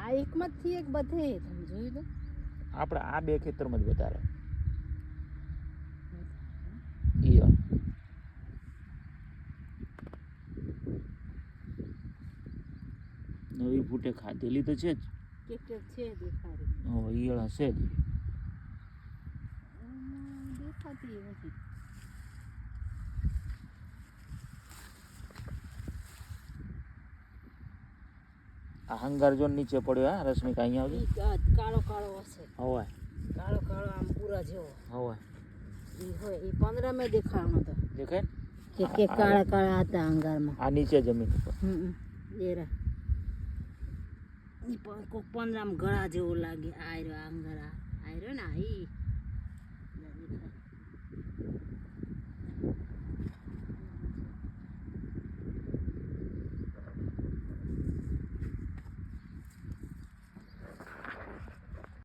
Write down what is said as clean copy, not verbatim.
આ એકમાંથી એક બધે તમે જોઈ લો. આપણે આ બે ખેતરમાં જ વધારે ઈયળ. નવી ફૂટે ખાધેલી તો છે જ. કે છે દેખાડી. ઈયળ હશે જ. દેખાતી નથી. આ હંગાર જો નીચે પડ્યો હા રશ્મિકા અહીંયા આવજો. કાળો કાળો હશે. હવાય કાળો કાળો આમ પૂરા જેવો હવાય ઈ હોય ઈ 15 મે દેખાણો તો દેખાય કે કાળા કાળા હતા અંગારમાં. આ નીચે જમીન ઉપર એરા ઈ કોક 15 ગળા જેવો લાગે. આયરો અંગારા આયરો ને ઈ